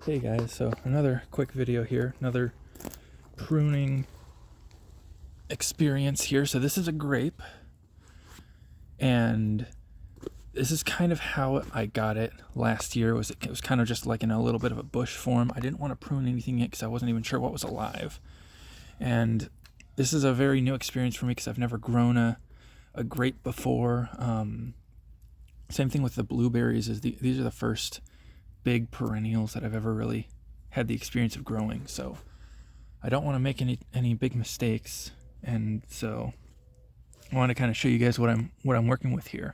Hey guys, so another quick video here, another pruning experience here. So this is a grape, and this is kind of how I got it last year. It was kind of just like in a little bit of a bush form. I didn't want to prune anything yet because I wasn't even sure what was alive. And this is a very new experience for me because I've never grown a grape before. Same thing with the blueberries. These are the first big perennials that I've ever really had the experience of growing, so I don't want to make any big mistakes, and so I want to kind of show you guys what I'm working with here.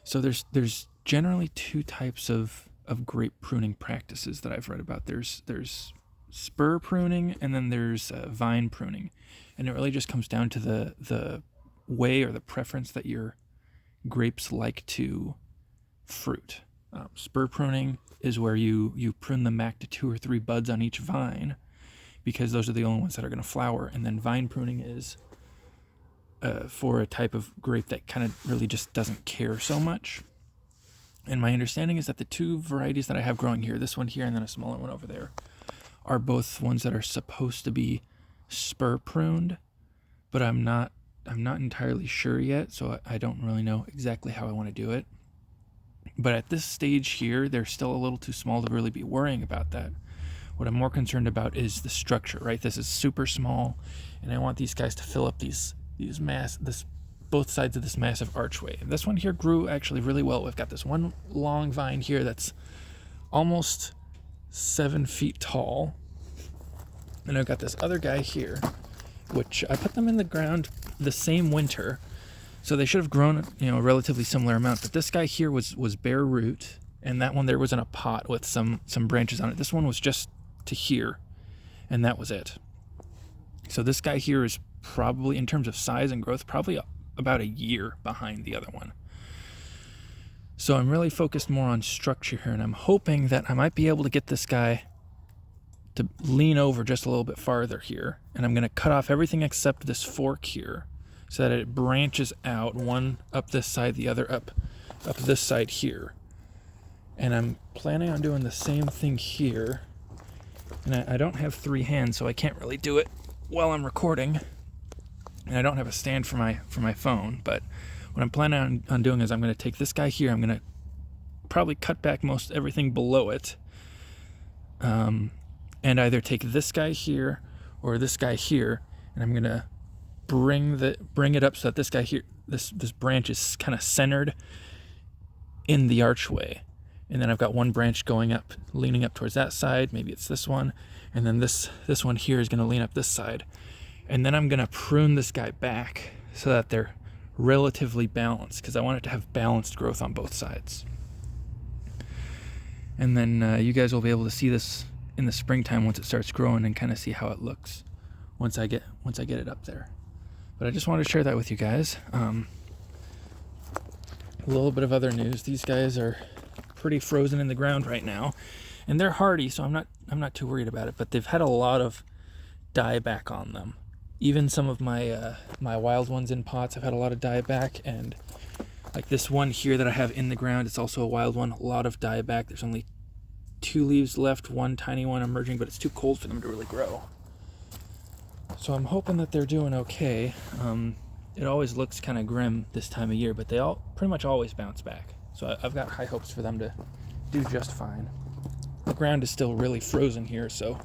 So there's generally two types of grape pruning practices that I've read about. There's spur pruning, and then there's vine pruning, and it really just comes down to the way or the preference that your grapes like to fruit. Spur pruning is where you prune them back to 2 or 3 buds on each vine, because those are the only ones that are going to flower. And then vine pruning is for a type of grape that kind of really just doesn't care so much. And my understanding is that the two varieties that I have growing here, this one here and then a smaller one over there, are both ones that are supposed to be spur pruned, but I'm not entirely sure yet, so I don't really know exactly how I want to do it. But at this stage here, they're still a little too small to really be worrying about that. What I'm more concerned about is the structure, right? This is super small, and I want these guys to fill up both sides of this massive archway. And this one here grew actually really well. We've got this one long vine here that's almost 7 feet tall, and I've got this other guy here, which I put them in the ground the same winter, so they should have grown, a relatively similar amount. But this guy here was bare root, and that one there was in a pot with some branches on it. This one was just to here, and that was it. So this guy here is probably, in terms of size and growth, probably about a year behind the other one. So I'm really focused more on structure here, and I'm hoping that I might be able to get this guy to lean over just a little bit farther here. And I'm going to cut off everything except this fork here, so that it branches out, one up this side, the other up this side here. And I'm planning on doing the same thing here. And I don't have 3 hands, so I can't really do it while I'm recording. And I don't have a stand for my phone, but what I'm planning on doing is I'm going to take this guy here, I'm going to probably cut back most everything below it, and either take this guy here or this guy here, and I'm going to bring it up so that this guy here, this branch is kind of centered in the archway. And then I've got one branch going up, leaning up towards that side. Maybe it's this one. And then this one here is going to lean up this side. And then I'm going to prune this guy back so that they're relatively balanced, because I want it to have balanced growth on both sides. And then you guys will be able to see this in the springtime once it starts growing, and kind of see how it looks once I get it up there. But I just wanted to share that with you guys. A little bit of other news. These guys are pretty frozen in the ground right now, and they're hardy, so I'm not too worried about it. But they've had a lot of dieback on them. Even some of my wild ones in pots have had a lot of dieback, and like this one here that I have in the ground, it's also a wild one. A lot of dieback. There's only 2 leaves left, one tiny one emerging, but it's too cold for them to really grow. So I'm hoping that they're doing okay. It always looks kind of grim this time of year, but they all pretty much always bounce back. So I've got high hopes for them to do just fine. The ground is still really frozen here, so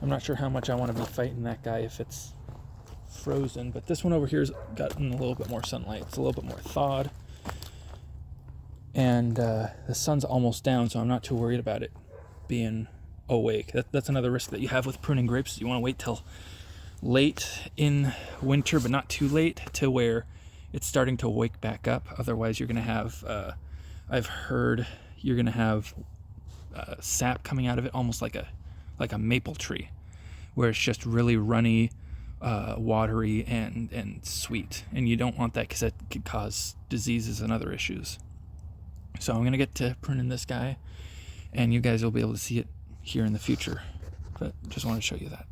I'm not sure how much I want to be fighting that guy if it's frozen. But this one over here's gotten a little bit more sunlight. It's a little bit more thawed. And the sun's almost down, so I'm not too worried about it being awake. That's another risk that you have with pruning grapes. You want to wait till late in winter, but not too late, to where it's starting to wake back up. Otherwise you're going to have, I've heard you're going to have sap coming out of it, almost like a maple tree, where it's just really runny, watery, and sweet. And you don't want that, because that could cause diseases and other issues. So I'm going to get to pruning this guy, and you guys will be able to see it here in the future. But just want to show you that.